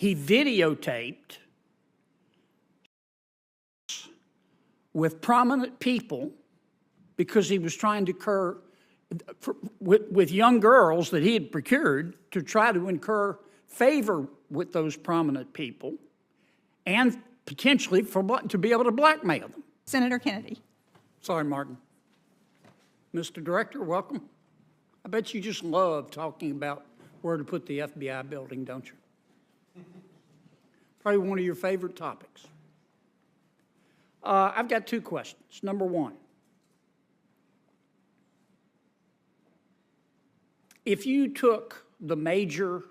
He videotaped with prominent people because he was trying to incur with young girls that he had procured to try to incur favor with those prominent people and potentially to be able to blackmail them. Senator Kennedy. Sorry, Martin. Mr. Director, welcome. I bet you just love talking about where to put the FBI building, don't you? Probably one of your favorite topics. I've got two questions. Number one, if you took the major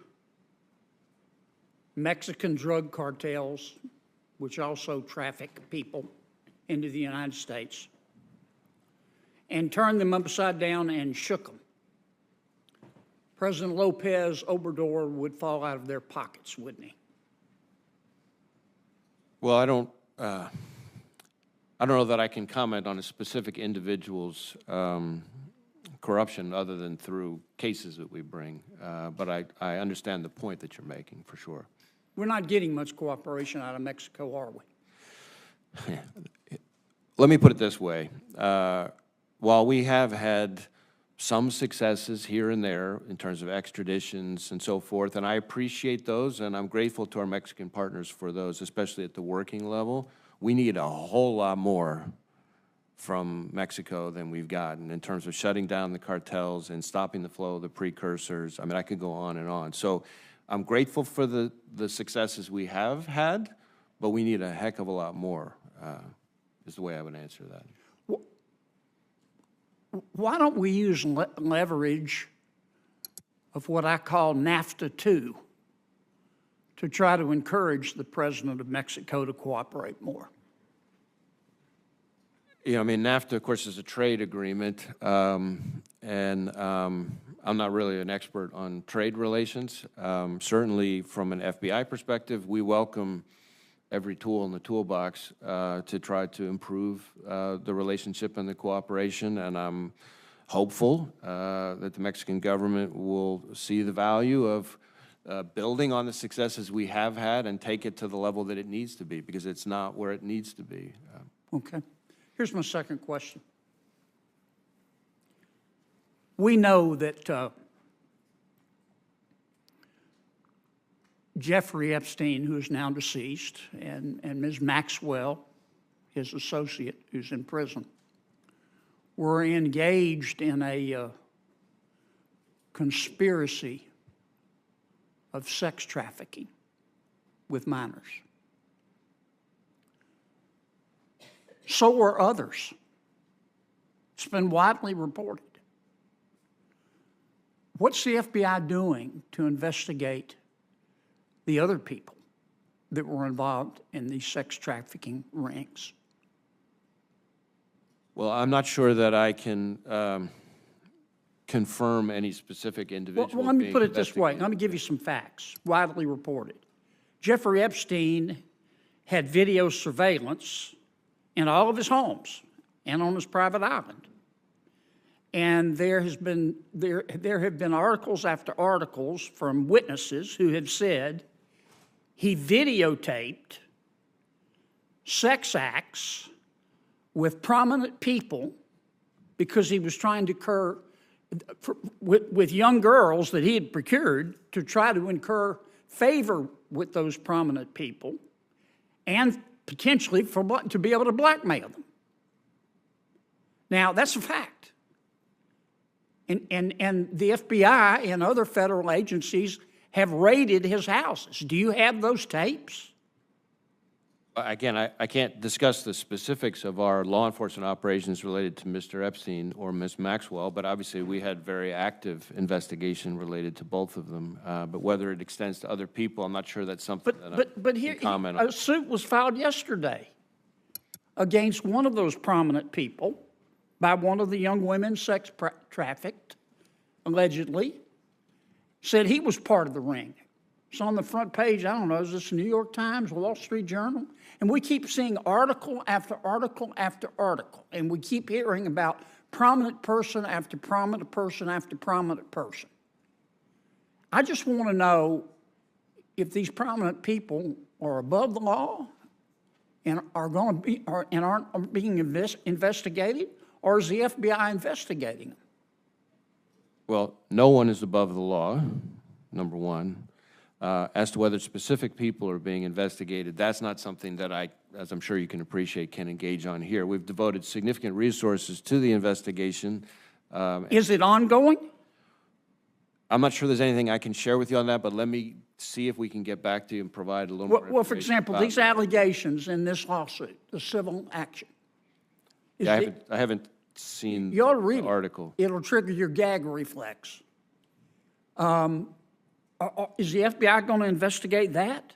Mexican drug cartels, which also traffic people into the United States, and turned them upside down and shook them, President Lopez Obrador would fall out of their pockets, wouldn't he? Well, I don't know that I can comment on a specific individual's corruption other than through cases that we bring, but I understand the point that you're making, for sure. We're not getting much cooperation out of Mexico, are we? Let me put it this way. While we have had some successes here and there in terms of extraditions and so forth, and I appreciate those, and I'm grateful to our Mexican partners for those, especially at the working level, we need a whole lot more from Mexico than we've gotten in terms of shutting down the cartels and stopping the flow of the precursors. I mean, I could go on and on. So I'm grateful for the successes we have had, but we need a heck of a lot more, is the way I would answer that. Why don't we use leverage of what I call NAFTA 2 to try to encourage the president of Mexico to cooperate more? Yeah, I mean, NAFTA, of course, is a trade agreement, and I'm not really an expert on trade relations. Certainly, from an FBI perspective, we welcome every tool in the toolbox to try to improve the relationship and the cooperation, and I'm hopeful that the Mexican government will see the value of building on the successes we have had and take it to the level that it needs to be, because it's not where it needs to be. Okay. Here's my second question. We know that Jeffrey Epstein, who is now deceased, and Ms. Maxwell, his associate, who's in prison, were engaged in a conspiracy of sex trafficking with minors. So were others. It's been widely reported. What's the FBI doing to investigate the other people that were involved in these sex trafficking rings? Well, I'm not sure that I can confirm any specific individual. Well, let me put it this way. Let me give you some facts, widely reported. Jeffrey Epstein had video surveillance in all of his homes and on his private island. And there have been articles after articles from witnesses who have said he videotaped sex acts with prominent people because he was trying to incur with young girls that he had procured to try to incur favor with those prominent people and potentially to be able to blackmail them. Now, that's a fact. And the FBI and other federal agencies have raided his houses. Do you have those tapes? Again, I can't discuss the specifics of our law enforcement operations related to Mr. Epstein or Ms. Maxwell, but obviously we had very active investigation related to both of them. But whether it extends to other people, I'm not sure that's something But here, a suit was filed yesterday against one of those prominent people by one of the young women sex trafficked, allegedly, said he was part of the ring. It's on the front page, I don't know, is this New York Times, Wall Street Journal? And we keep seeing article after article after article, and we keep hearing about prominent person after prominent person after prominent person. I just want to know, if these prominent people are above the law and are going to be, and aren't being investigated, or is the FBI investigating them? Well, no one is above the law, number one. As to whether specific people are being investigated, that's not something that I, as I'm sure you can appreciate, can engage on here. We've devoted significant resources to the investigation. Is it ongoing? I'm not sure there's anything I can share with you on that, but let me see if we can get back to you and provide a little more Well, for information example, about these that. allegations in this lawsuit, the civil action. is Yeah, it- I haven't seen You ought to read the it. article. It'll trigger your gag reflex. Is the FBI going to investigate that?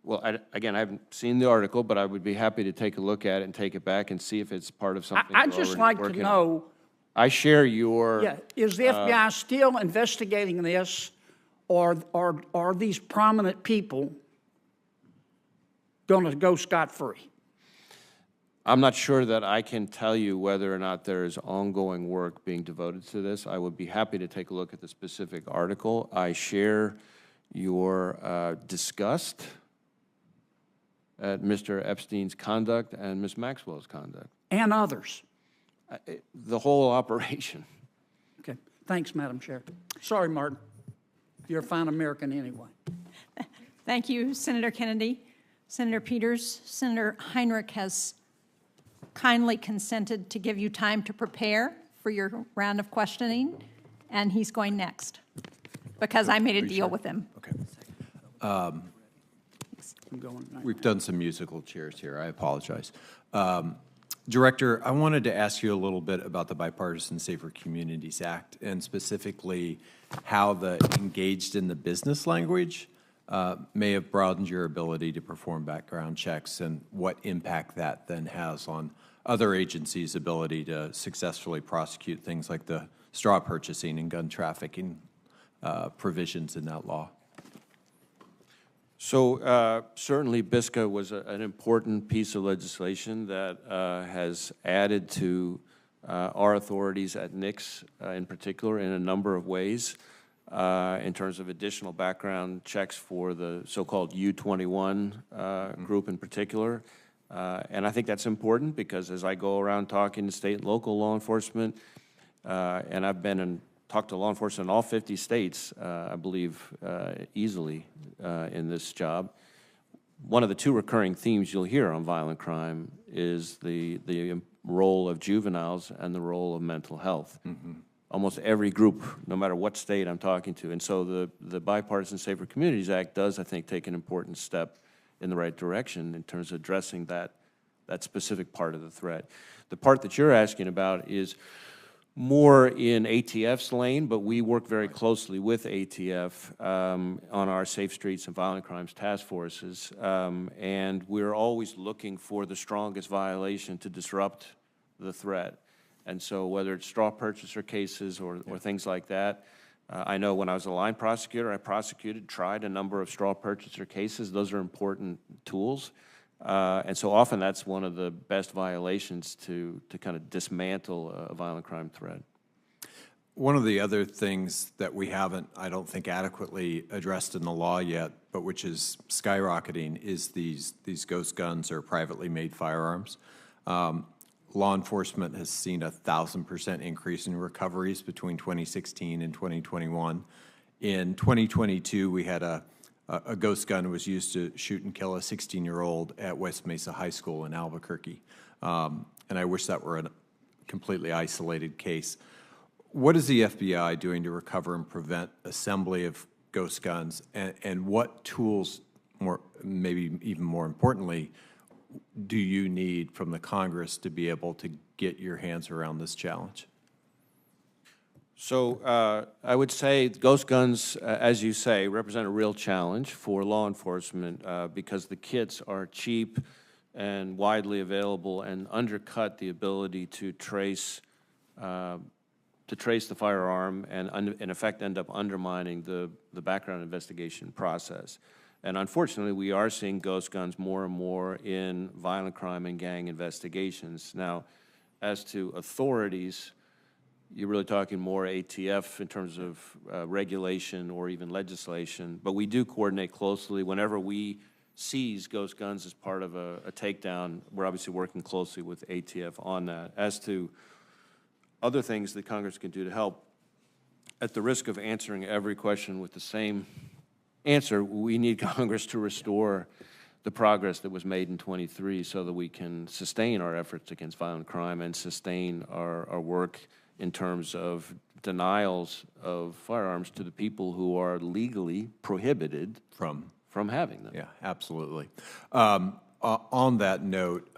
Well, again, I haven't seen the article, but I would be happy to take a look at it and take it back and see if it's part of something I'd we're just already like to working on. know, I share your. yeah, is the FBI still investigating this, or are these prominent people going to go scot-free? I'm not sure that I can tell you whether or not there is ongoing work being devoted to this. I would be happy to take a look at the specific article. I share your disgust at Mr. Epstein's conduct and Ms. Maxwell's conduct. And others? The whole operation. Okay, thanks, Madam Chair. Sorry, Martin. You're a fine American anyway. Thank you, Senator Kennedy. Senator Peters, Senator Heinrich has kindly consented to give you time to prepare for your round of questioning, and he's going next because I made a deal with him. Okay. I'm going now. We've done some musical chairs here. I apologize. Director, I wanted to ask you a little bit about the Bipartisan Safer Communities Act, and specifically how the engaged in the business language may have broadened your ability to perform background checks, and what impact that then has on other agencies' ability to successfully prosecute things like the straw purchasing and gun trafficking provisions in that law. So certainly BISCA was an important piece of legislation that has added to our authorities at NICS in particular in a number of ways in terms of additional background checks for the so-called U-21 group in particular. And I think that's important because as I go around talking to state and local law enforcement, and I've been and talked to law enforcement in all 50 states, I believe, easily in this job. One of the two recurring themes you'll hear on violent crime is the role of juveniles and the role of mental health. Almost every group, no matter what state I'm talking to. And so the Bipartisan Safer Communities Act does, I think, take an important step in the right direction in terms of addressing that specific part of the threat. The part that you're asking about is more in ATF's lane, but we work very closely with ATF on our Safe Streets and Violent Crimes Task Forces, and we're always looking for the strongest violation to disrupt the threat. And so whether it's straw purchaser cases or things like that, I know when I was a line prosecutor, I tried a number of straw purchaser cases. Those are important tools. And so often that's one of the best violations to kind of dismantle a violent crime threat. One of the other things that we haven't, I don't think, adequately addressed in the law yet, but which is skyrocketing, is these ghost guns or privately made firearms. Law enforcement has seen a 1,000% increase in recoveries between 2016 and 2021. In 2022, we had a ghost gun was used to shoot and kill a 16-year-old at West Mesa High School in Albuquerque. And I wish that were a completely isolated case. What is the FBI doing to recover and prevent assembly of ghost guns? And what tools, maybe even more importantly, do you need from the Congress to be able to get your hands around this challenge? So I would say ghost guns, as you say, represent a real challenge for law enforcement because the kits are cheap and widely available and undercut the ability to trace the firearm and in effect end up undermining the background investigation process. And unfortunately, we are seeing ghost guns more and more in violent crime and gang investigations. Now, as to authorities, you're really talking more ATF in terms of regulation or even legislation. But we do coordinate closely. Whenever we seize ghost guns as part of a takedown, we're obviously working closely with ATF on that. As to other things that Congress can do to help, at the risk of answering every question with the same answer, we need Congress to restore the progress that was made in '23 so that we can sustain our efforts against violent crime and sustain our work in terms of denials of firearms to the people who are legally prohibited from having them. Yeah, absolutely. On that note,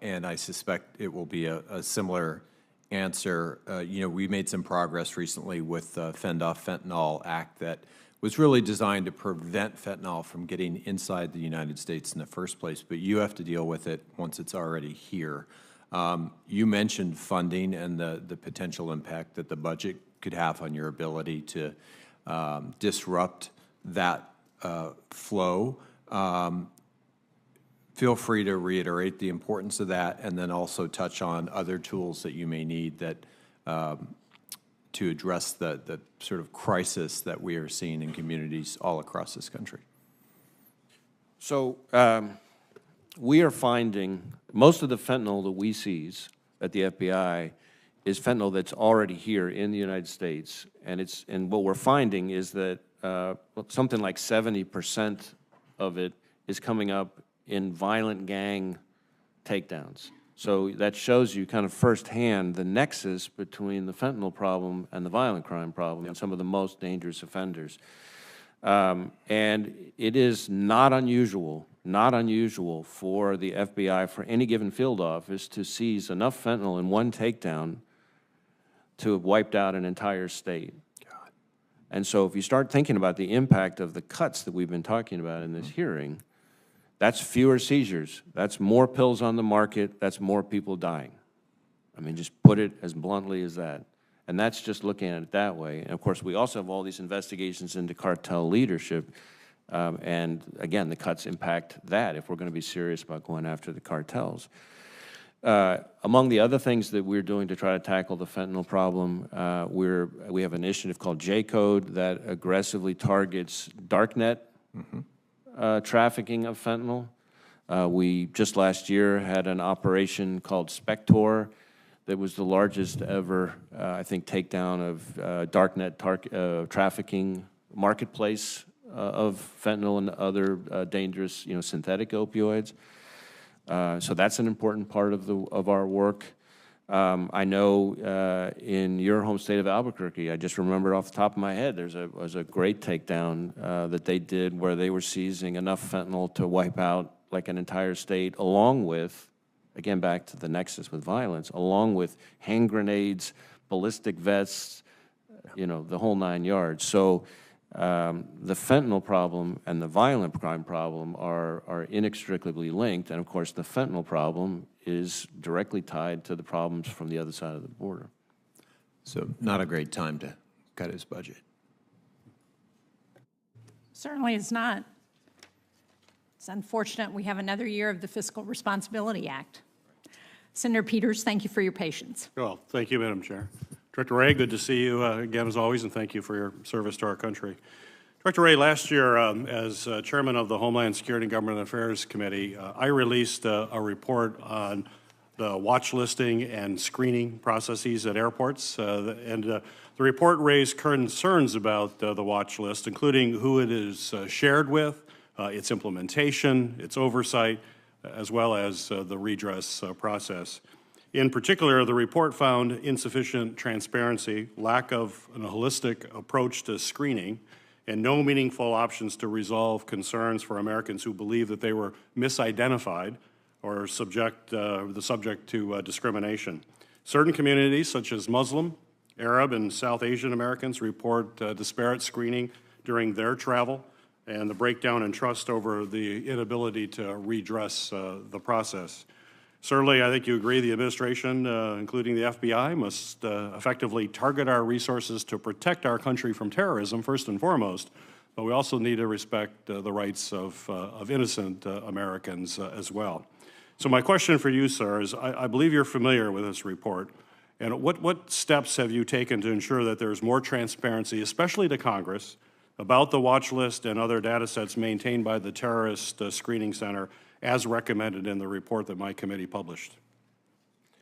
and I suspect it will be a similar answer, you know, we made some progress recently with the Fend Off Fentanyl Act that was really designed to prevent fentanyl from getting inside the United States in the first place, but you have to deal with it once it's already here. You mentioned funding and the potential impact that the budget could have on your ability to disrupt that flow. Feel free to reiterate the importance of that and then also touch on other tools that you may need that to address the sort of crisis that we are seeing in communities all across this country. So we are finding most of the fentanyl that we seize at the FBI is fentanyl that's already here in the United States, and what we're finding is that something like 70% of it is coming up in violent gang takedowns. So that shows you kind of firsthand the nexus between the fentanyl problem and the violent crime problem and some of the most dangerous offenders. And it is not unusual for the FBI, for any given field office, to seize enough fentanyl in one takedown to have wiped out an entire state. God. And so if you start thinking about the impact of the cuts that we've been talking about in this hearing, that's fewer seizures. That's more pills on the market. That's more people dying. I mean, just put it as bluntly as that. And that's just looking at it that way. And of course, we also have all these investigations into cartel leadership. And again, the cuts impact that if we're going to be serious about going after the cartels. Among the other things that we're doing to try to tackle the fentanyl problem, we have an initiative called J-Code that aggressively targets darknet trafficking of fentanyl. We just last year had an operation called Spector that was the largest ever, I think, takedown of darknet trafficking marketplace of fentanyl and other dangerous, synthetic opioids. So that's an important part of our work. I know in your home state of Albuquerque, I just remember off the top of my head, was a great takedown that they did where they were seizing enough fentanyl to wipe out like an entire state, along with, again, back to the nexus with violence, along with hand grenades, ballistic vests, the whole 9 yards. So the fentanyl problem and the violent crime problem are inextricably linked, and of course the fentanyl problem is directly tied to the problems from the other side of the border. So not a great time to cut his budget. Certainly it's not. It's unfortunate we have another year of the Fiscal Responsibility Act. Senator Peters, thank you for your patience. Well, thank you, Madam Chair. Director Wray, good to see you again as always, and thank you for your service to our country. Director Wray, last year, as chairman of the Homeland Security and Government Affairs Committee, I released a report on the watch listing and screening processes at airports. The report raised concerns about the watch list, including who it is shared with, its implementation, its oversight, as well as the redress process. In particular, the report found insufficient transparency, lack of a holistic approach to screening, and no meaningful options to resolve concerns for Americans who believe that they were misidentified or the subject to discrimination. Certain communities, such as Muslim, Arab, and South Asian Americans, report disparate screening during their travel and the breakdown in trust over the inability to redress the process. Certainly, I think you agree the administration, including the FBI, must effectively target our resources to protect our country from terrorism, first and foremost, but we also need to respect the rights of innocent Americans as well. So my question for you, sir, is I believe you're familiar with this report, And what steps have you taken to ensure that there's more transparency, especially to Congress, about the watch list and other data sets maintained by the Terrorist Screening Center as recommended in the report that my committee published?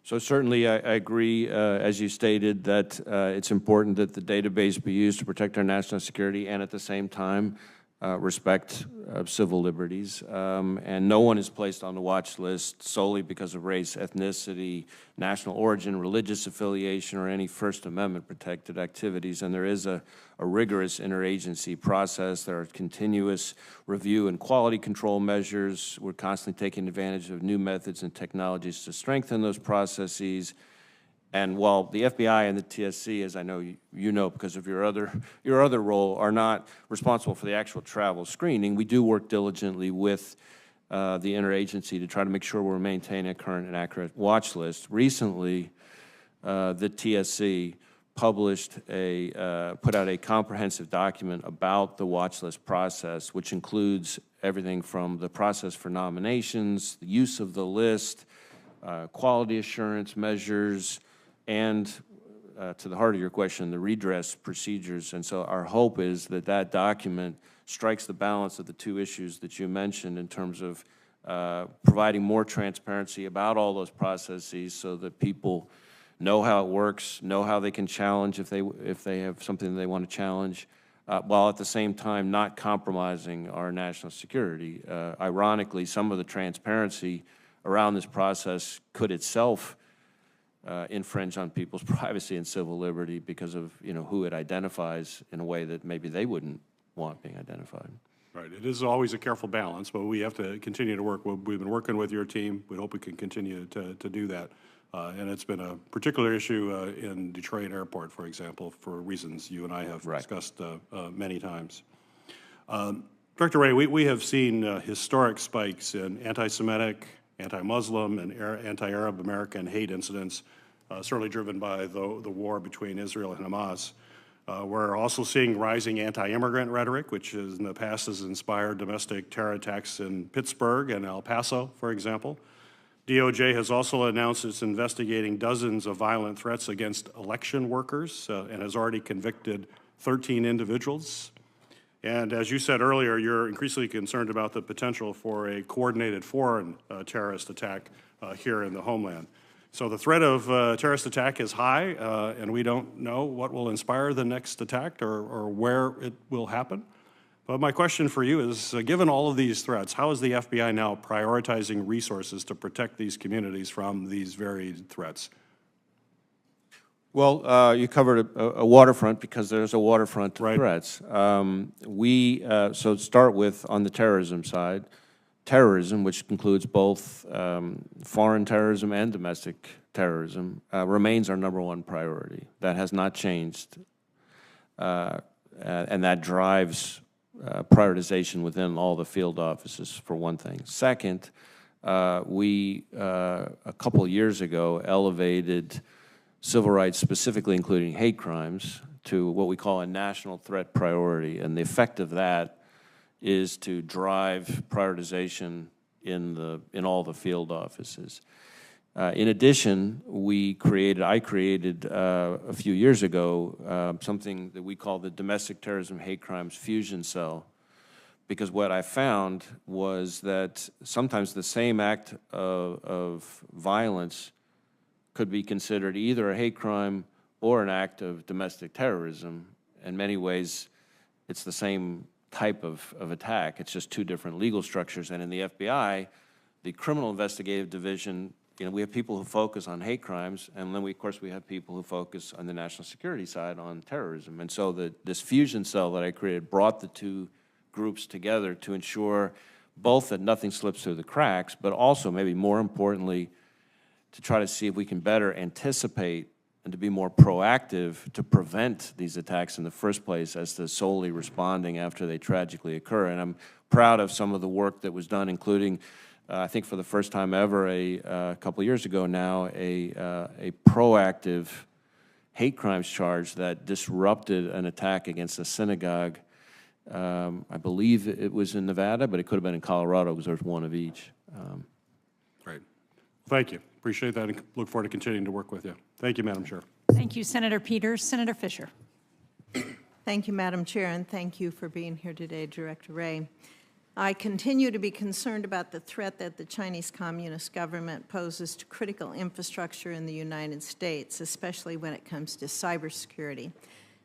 So certainly, I agree, as you stated, that it's important that the database be used to protect our national security and at the same time respect civil liberties. And no one is placed on the watch list solely because of race, ethnicity, national origin, religious affiliation, or any First Amendment protected activities. And there is a rigorous interagency process. There are continuous review and quality control measures. We're constantly taking advantage of new methods and technologies to strengthen those processes. And while the FBI and the TSC, as I know you know because of your other role, are not responsible for the actual travel screening, we do work diligently with the interagency to try to make sure we're maintaining a current and accurate watch list. Recently, the TSC put out a comprehensive document about the watch list process, which includes everything from the process for nominations, the use of the list, quality assurance measures, and to the heart of your question, the redress procedures. And so our hope is that that document strikes the balance of the two issues that you mentioned in terms of providing more transparency about all those processes so that people know how it works, know how they can challenge if they have something they want to challenge, while at the same time not compromising our national security. Ironically, some of the transparency around this process could itself infringe on people's privacy and civil liberty because of who it identifies in a way that maybe they wouldn't want being identified. Right. It is always a careful balance, but we have to continue to work. We've been working with your team. We hope we can continue to do that. And it's been a particular issue in Detroit Airport, for example, for reasons you and I have discussed many times. Director Wray, we have seen historic spikes in anti-Semitic, anti-Muslim, and anti-Arab American hate incidents, certainly driven by the war between Israel and Hamas. We're also seeing rising anti-immigrant rhetoric, which in the past has inspired domestic terror attacks in Pittsburgh and El Paso, for example. DOJ has also announced it's investigating dozens of violent threats against election workers and has already convicted 13 individuals. And as you said earlier, you're increasingly concerned about the potential for a coordinated foreign terrorist attack here in the homeland. So the threat of terrorist attack is high, and we don't know what will inspire the next attack or where it will happen. But my question for you is, given all of these threats, how is the FBI now prioritizing resources to protect these communities from these very threats? Well, you covered a waterfront because there's a waterfront of threats. So start with on the terrorism side, terrorism, which includes both foreign terrorism and domestic terrorism, remains our #1 priority. That has not changed, and that drives prioritization within all the field offices, for one thing. Second, we, a couple of years ago, elevated civil rights, specifically including hate crimes, to what we call a national threat priority. And the effect of that is to drive prioritization in all the field offices. In addition, I created a few years ago something that we call the Domestic Terrorism Hate Crimes Fusion Cell, because what I found was that sometimes the same act of violence could be considered either a hate crime or an act of domestic terrorism. In many ways, it's the same type of attack. It's just two different legal structures. And in the FBI, the Criminal Investigative Division, we have people who focus on hate crimes, and then of course we have people who focus on the national security side on terrorism. And so this fusion cell that I created brought the two groups together to ensure both that nothing slips through the cracks, but also, maybe more importantly, to try to see if we can better anticipate and to be more proactive to prevent these attacks in the first place as to solely responding after they tragically occur. And I'm proud of some of the work that was done, including I think for the first time ever, a couple of years ago now, a proactive hate crimes charge that disrupted an attack against a synagogue. I believe it was in Nevada, but it could have been in Colorado because there's one of each. Right. Thank you. Appreciate that and look forward to continuing to work with you. Thank you, Madam Chair. Thank you, Senator Peters. Senator Fisher. Thank you, Madam Chair, and thank you for being here today, Director Wray. I continue to be concerned about the threat that the Chinese Communist government poses to critical infrastructure in the United States, especially when it comes to cybersecurity.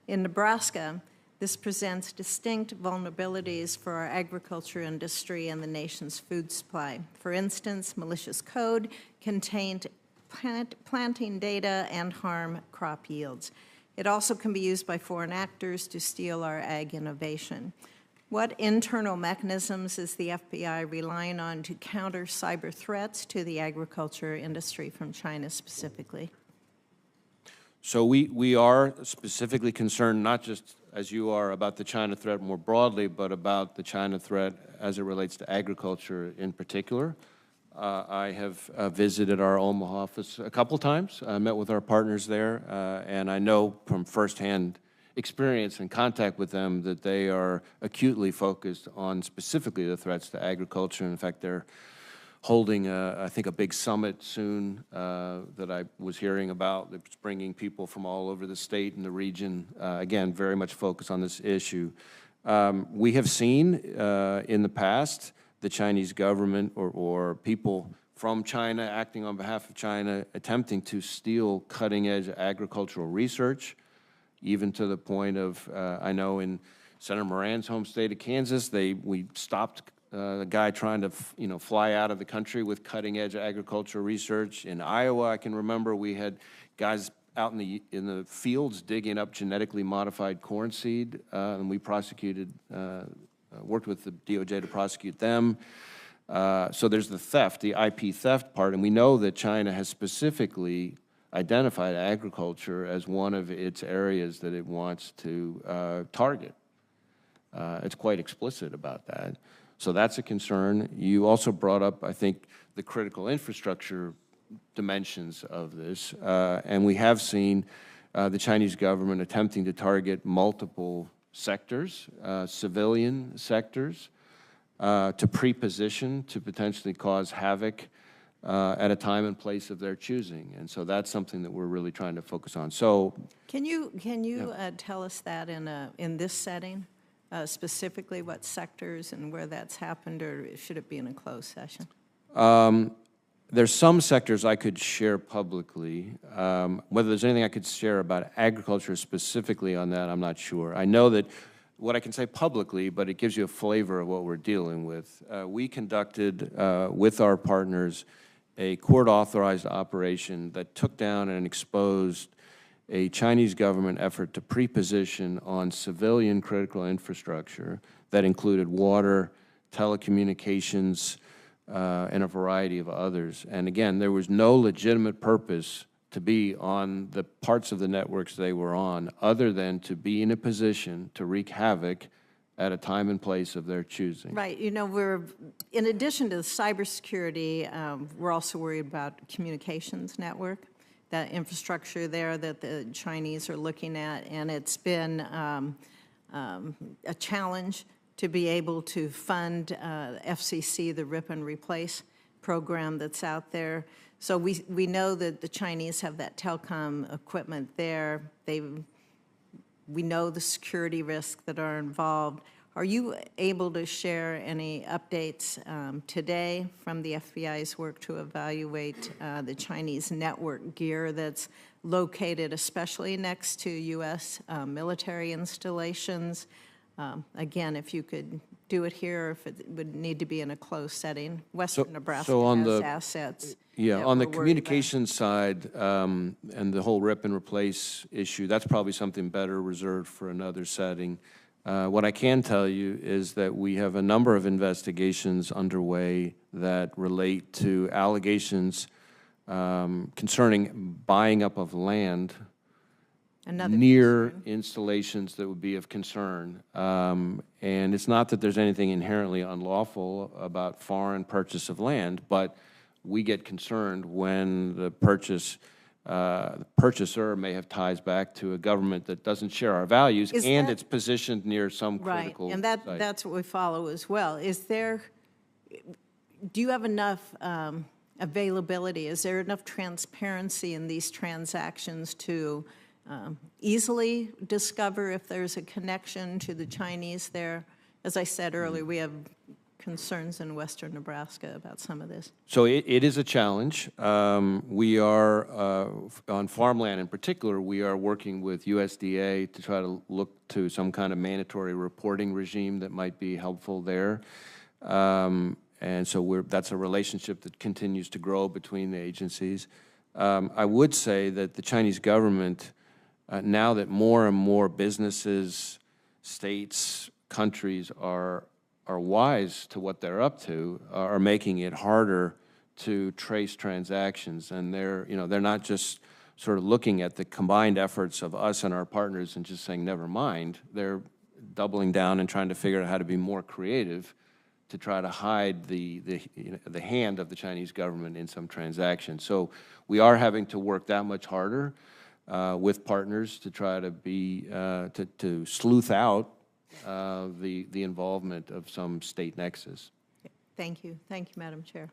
In Nebraska, this presents distinct vulnerabilities for our agriculture industry and the nation's food supply. For instance, malicious code contained planting data and harm crop yields. It also can be used by foreign actors to steal our ag innovation. What internal mechanisms is the FBI relying on to counter cyber threats to the agriculture industry from China specifically? So we are specifically concerned, not just as you are, about the China threat more broadly, but about the China threat as it relates to agriculture in particular. I have visited our Omaha office a couple times, met with our partners there, and I know from firsthand experience and contact with them that they are acutely focused on specifically the threats to agriculture. In fact, they're holding, I think, a big summit soon that I was hearing about that's bringing people from all over the state and the region, again, very much focused on this issue. We have seen in the past the Chinese government or people from China acting on behalf of China attempting to steal cutting-edge agricultural research, even to the point of, I know in Senator Moran's home state of Kansas, we stopped a guy trying to, fly out of the country with cutting-edge agricultural research. In Iowa, I can remember we had guys out in the fields digging up genetically modified corn seed, and we prosecuted, worked with the DOJ to prosecute them. So there's the theft, the IP theft part, and we know that China has specifically identified agriculture as one of its areas that it wants to target. It's quite explicit about that. So that's a concern. You also brought up, I think, the critical infrastructure dimensions of this, and we have seen the Chinese government attempting to target multiple sectors, civilian sectors, to pre-position to potentially cause havoc at a time and place of their choosing. And so that's something that we're really trying to focus on. So Can you tell us that in this setting, specifically what sectors and where that's happened, or should it be in a closed session? there's some sectors I could share publicly. Whether there's anything I could share about agriculture specifically on that, I'm not sure. I know that what I can say publicly, but it gives you a flavor of what we're dealing with. We conducted, with our partners, a court-authorized operation that took down and exposed a Chinese government effort to pre-position on civilian critical infrastructure that included water, telecommunications, and a variety of others. And again, there was no legitimate purpose to be on the parts of the networks they were on other than to be in a position to wreak havoc at a time and place of their choosing. Right. You know, we're, in addition to the cybersecurity, we're also worried about communications network, that infrastructure there that the Chinese are looking at, and it's been a challenge to be able to fund FCC, the Rip and Replace program that's out there. So we know that the Chinese have that telecom equipment there. We know the security risks that are involved. Are you able to share any updates today from the FBI's work to evaluate the Chinese network gear that's located especially next to U.S. Military installations? Again, if you could do it here, or if it would need to be in a closed setting. Western Nebraska has assets. Yeah, on the communications side and the whole rip and replace issue, that's probably something better reserved for another setting. What I can tell you is that we have a number of investigations underway that relate to allegations concerning buying up of land near installations that would be of concern. And it's not that there's anything inherently unlawful about foreign purchase of land, but we get concerned when the purchaser may have ties back to a government that doesn't share our values, and it's positioned near some critical Right, and that's what we follow as well. Do you have enough availability? Is there enough transparency in these transactions to easily discover if there's a connection to the Chinese there? As I said earlier, we have concerns in western Nebraska about some of this. So it is a challenge. We are, on farmland in particular, we are working with USDA to try to look to some kind of mandatory reporting regime that might be helpful there. And so that's a relationship that continues to grow between the agencies. I would say that the Chinese government, now that more and more businesses, states, countries are wise to what they're up to, are making it harder to trace transactions. And they're not just sort of looking at the combined efforts of us and our partners and just saying, never mind. They're doubling down and trying to figure out how to be more creative to try to hide the hand of the Chinese government in some transactions. So we are having to work that much harder with partners to try to be, to sleuth out the involvement of some state nexus. Thank you. Thank you, Madam Chair.